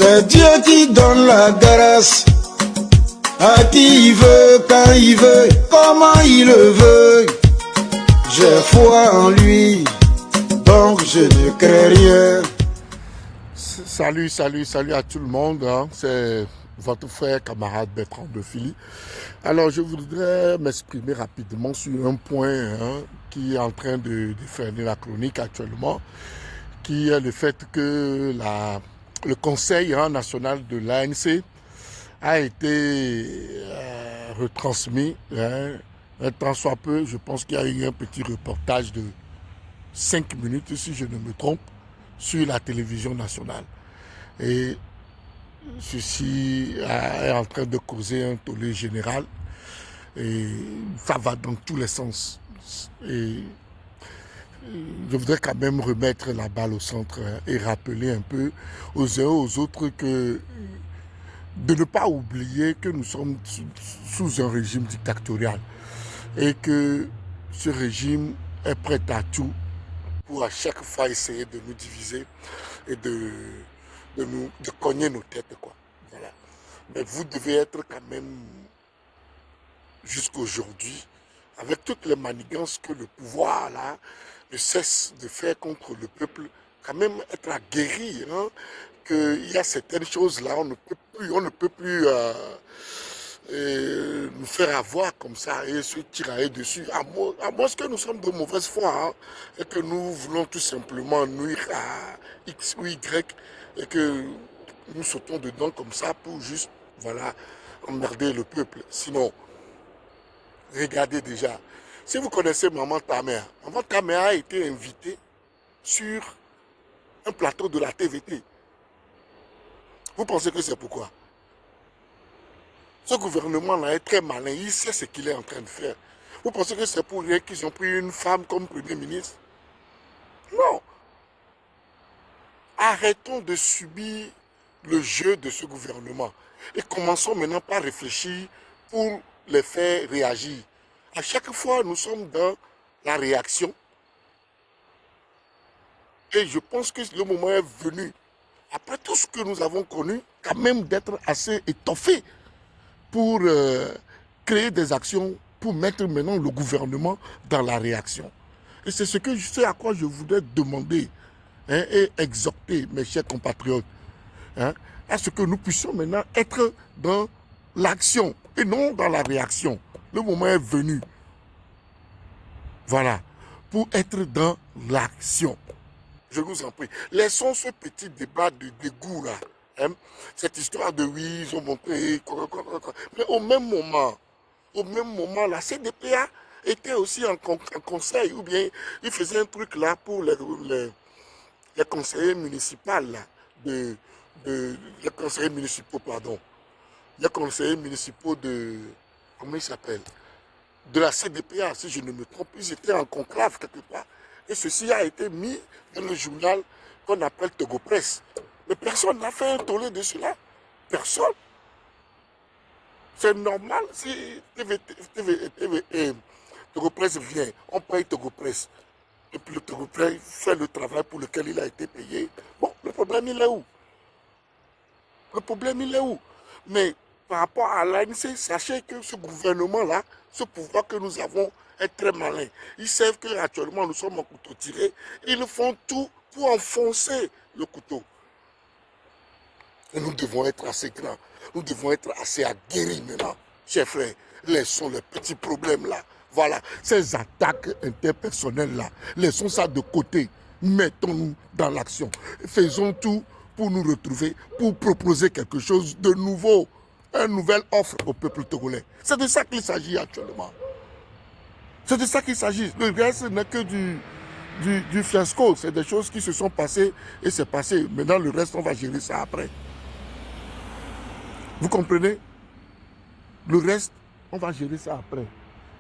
C'est Dieu qui donne la grâce à qui il veut, quand il veut, comment il le veut. J'ai foi en lui, donc je ne crains rien. Salut à tout le monde, hein. C'est votre frère camarade Bertrand de Philly. Alors je voudrais m'exprimer rapidement sur un point, hein, qui est en train de déferler la chronique actuellement, qui est le fait que le Conseil, hein, national de l'ANC a été retransmis, hein, un tant soit peu. Je pense qu'il y a eu un petit reportage de 5 minutes, si je ne me trompe, sur la télévision nationale. Et ceci est en train de causer un tollé général. Et ça va dans tous les sens. Et je voudrais quand même remettre la balle au centre, hein, et rappeler un peu aux uns et aux autres que de ne pas oublier que nous sommes sous un régime dictatorial et que ce régime est prêt à tout pour à chaque fois essayer de nous diviser et de cogner nos têtes, quoi. Voilà. Mais vous devez être quand même, jusqu'aujourd'hui, avec toutes les manigances que le pouvoir là ne cesse de faire contre le peuple, quand même être aguerri, hein, qu'il y a certaines choses là, on ne peut plus nous faire avoir comme ça et se tirailler dessus, à moins que nous sommes de mauvaise foi, hein, et que nous voulons tout simplement nuire à X ou Y et que nous sautons dedans comme ça pour juste, voilà, emmerder le peuple. Sinon, regardez déjà, si vous connaissez Maman Tamer a été invitée sur un plateau de la TVT. Vous pensez que c'est pourquoi? Ce gouvernement-là est très malin, il sait ce qu'il est en train de faire. Vous pensez que c'est pour rien qu'ils ont pris une femme comme Premier ministre? Non. Arrêtons de subir le jeu de ce gouvernement et commençons maintenant par réfléchir pour les faire réagir. À chaque fois, nous sommes dans la réaction. Et je pense que le moment est venu, après tout ce que nous avons connu, quand même d'être assez étoffé pour créer des actions, pour mettre maintenant le gouvernement dans la réaction. Et c'est ce à quoi je voudrais demander, hein, et exhorter mes chers compatriotes, hein, à ce que nous puissions maintenant être dans l'action et non dans la réaction. Le moment est venu. Voilà, pour être dans l'action. Je vous en prie, laissons ce petit débat de dégoût là. Hein? Cette histoire de oui, ils ont montré, mais au même moment, la CDPA était aussi en conseil, ou bien ils faisaient un truc là pour les conseillers municipaux là, les conseillers municipaux, pardon, les conseillers municipaux de, comment ils s'appellent, de la CDPA, si je ne me trompe, ils étaient en conclave quelque part. Et ceci a été mis dans le journal qu'on appelle Togo Presse. Mais personne n'a fait un tollé de cela. Personne. C'est normal si Togo Presse vient, on paye Togo Presse. Et puis le Togo Presse fait le travail pour lequel il a été payé. Bon, le problème il est où? Le problème il est où? Mais par rapport à l'ANC, sachez que ce gouvernement-là, ce pouvoir que nous avons est très malin. Ils savent qu'actuellement nous sommes en couteau tiré. Ils font tout pour enfoncer le couteau. Et nous devons être assez grands. Nous devons être assez aguerris maintenant. Chers frères, laissons les petits problèmes là. Voilà, ces attaques interpersonnelles là, laissons ça de côté. Mettons-nous dans l'action. Faisons tout pour nous retrouver, pour proposer quelque chose de nouveau. Une nouvelle offre au peuple togolais. C'est de ça qu'il s'agit actuellement. C'est de ça qu'il s'agit. Le reste n'est que du fiasco. C'est des choses qui se sont passées et c'est passé. Maintenant, le reste, on va gérer ça après. Vous comprenez? Le reste, on va gérer ça après.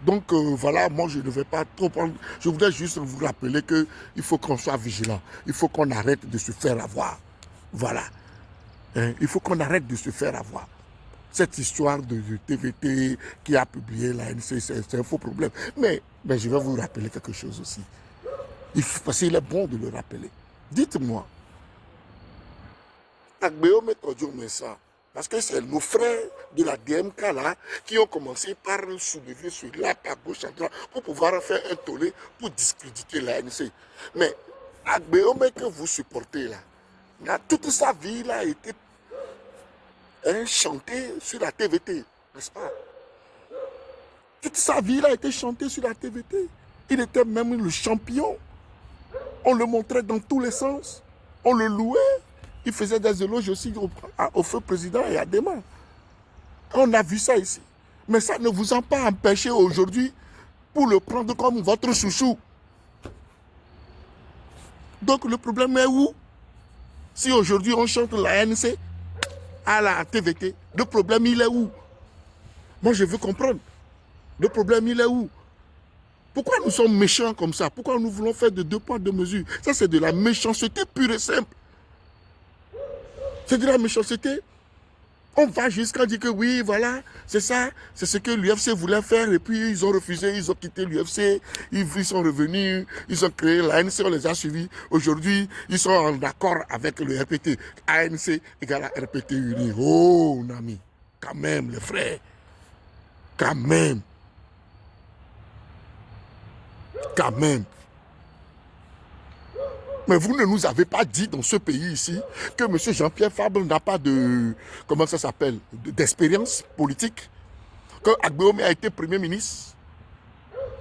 Donc voilà, moi je ne vais pas trop prendre. Je voudrais juste vous rappeler qu'il faut qu'on soit vigilant. Il faut qu'on arrête de se faire avoir. Voilà. Hein? Il faut qu'on arrête de se faire avoir. Cette histoire de TVT qui a publié l'ANC, c'est un faux problème. Mais je vais vous rappeler quelque chose aussi. Parce qu'il est bon de le rappeler. Dites-moi, Agbeome Kodjo Mensah, parce que c'est nos frères de la DMK là qui ont commencé par soulever celui-là à gauche, à droite, pour pouvoir faire un tollé pour discréditer l'ANC. Mais Agbeome que vous supportez là, toute sa vie là a été chantée sur la TVT, n'est-ce pas? Toute sa vie là a été chantée sur la TVT. Il était même le champion. On le montrait dans tous les sens. On le louait. Il faisait des éloges aussi au feu président et à Dema. On a vu ça ici. Mais ça ne vous a pas empêché aujourd'hui pour le prendre comme votre chouchou. Donc le problème est où? Si aujourd'hui on chante la ANC à la TVT, le problème il est où? Moi je veux comprendre. Le problème il est où? Pourquoi nous sommes méchants comme ça? Pourquoi nous voulons faire de 2 poids 2 mesures? Ça c'est de la méchanceté pure et simple. C'est de la méchanceté. On va jusqu'à dire que oui, voilà, c'est ça, c'est ce que l'UFC voulait faire et puis ils ont refusé, ils ont quitté l'UFC, ils sont revenus, ils ont créé l'ANC, on les a suivis. Aujourd'hui, ils sont en accord avec le RPT. ANC égale à RPT uni. Oh, mon ami, quand même, les frères, quand même. Quand même. Mais vous ne nous avez pas dit dans ce pays ici que M. Jean-Pierre Fabre n'a pas de, comment ça s'appelle, d'expérience politique, que Agbeome a été Premier ministre,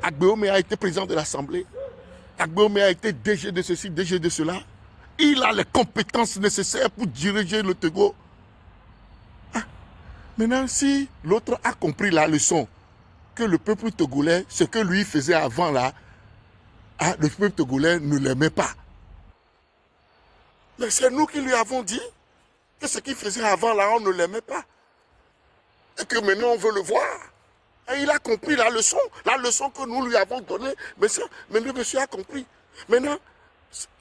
Agbeome a été président de l'Assemblée, Agbeome a été DG de ceci, DG de cela. Il a les compétences nécessaires pour diriger le Togo. Ah. Maintenant, si l'autre a compris la leçon, que le peuple togolais, ce que lui faisait avant là, ah, le peuple togolais ne l'aimait pas. Mais c'est nous qui lui avons dit que ce qu'il faisait avant là, on ne l'aimait pas. Et que maintenant on veut le voir. Et il a compris la leçon que nous lui avons donnée. Mais le monsieur a compris. Maintenant,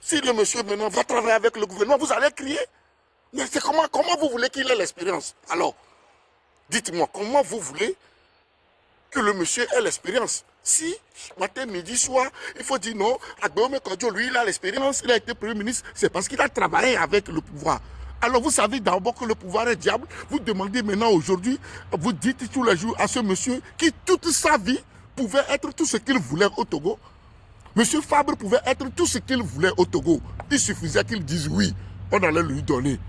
si le monsieur maintenant va travailler avec le gouvernement, vous allez crier. Mais c'est comment vous voulez qu'il ait l'expérience? Alors, dites-moi, comment vous voulez que le monsieur ait l'expérience? Si, matin, midi, soir, il faut dire non, Agbeome Kodjo, lui, il a l'expérience, il a été Premier ministre, c'est parce qu'il a travaillé avec le pouvoir. Alors vous savez d'abord que le pouvoir est diable, vous demandez maintenant aujourd'hui, vous dites tous les jours à ce monsieur qui toute sa vie pouvait être tout ce qu'il voulait au Togo. Monsieur Fabre pouvait être tout ce qu'il voulait au Togo. Il suffisait qu'il dise oui, on allait lui donner.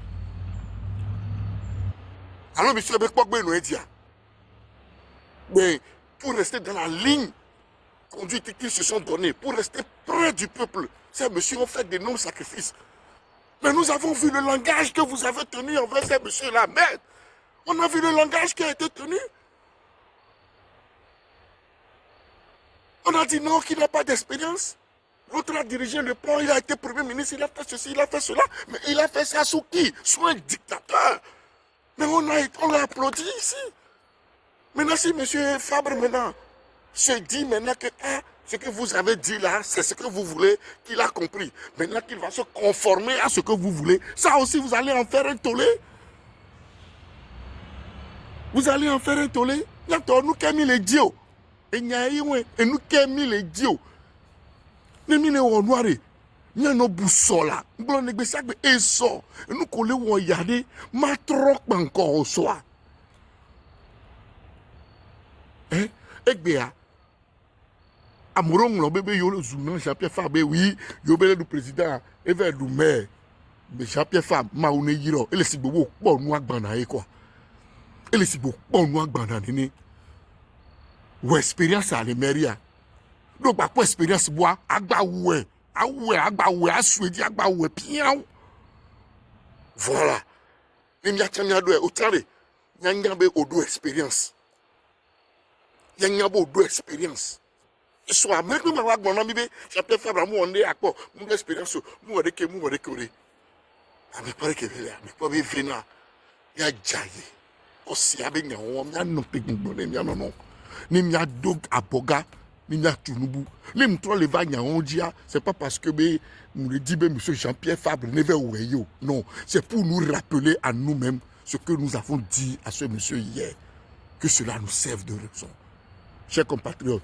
Alors monsieur Bekpokbe nous dit, mais pour rester dans la ligne conduite qu'ils se sont donnés, pour rester près du peuple, ces messieurs ont fait des non-sacrifices. Mais nous avons vu le langage que vous avez tenu envers ces messieurs-là. Merde, on a vu le langage qui a été tenu. On a dit non, qu'il n'a pas d'expérience. L'autre a dirigé le plan, il a été Premier ministre, il a fait ceci, il a fait cela. Mais il a fait ça sous qui? Sous un dictateur. Mais on l'a applaudi ici. Maintenant, si M. Fabre maintenant se dit maintenant que ce que vous avez dit là, c'est ce que vous voulez, qu'il a compris. Maintenant qu'il va se conformer à ce que vous voulez, ça aussi vous allez en faire un tollé. Vous allez en faire un tollé. Nous qui mis les dios. Et nous qui mis les dios. Nous qui mis noir. Nous avons boussola. Nous avons négocié avec eso. Et nous collons yade. Ma trop encore au soir. Hein? Et bien, Amorong, le bébé, le Zounan, Jean-Pierre Fabre, oui, le président, et vers le maire. Mais Jean-Pierre Fabre, Maouné Yiro, et le Sibobo, bon, nous avons quoi. Et le Sibobo, bon, nous avons ou expérience à l'émeria. Donc, par quoi expérience, bois, agba oué, à souedi, agba oué, pian. Voilà. Il y a tchanyadoué, au tare, il y a une expérience. Il y a une expérience. Soit même que ma bonne amie, j'ai peut faire moi on est à quoi, mon expérience, moi avec eux. Avec pas que là, mais pas bien fina. Il y a jailli. Aussi avec nous, on a non plus bonne, non. Ni mia dog aboga, ni mia tunubu. Les mutro les vagna on dit c'est pas parce que nous le dit monsieur Jean-Pierre Fabre ne veut ouéyo. Non, c'est pour nous rappeler à nous-mêmes ce que nous avons dit à ce monsieur hier, que cela nous serve de raison. Chers compatriotes,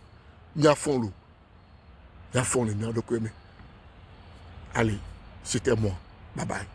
il y a fond l'eau. Il y a fond le mien de quoi. Allez, c'était moi. Bye bye.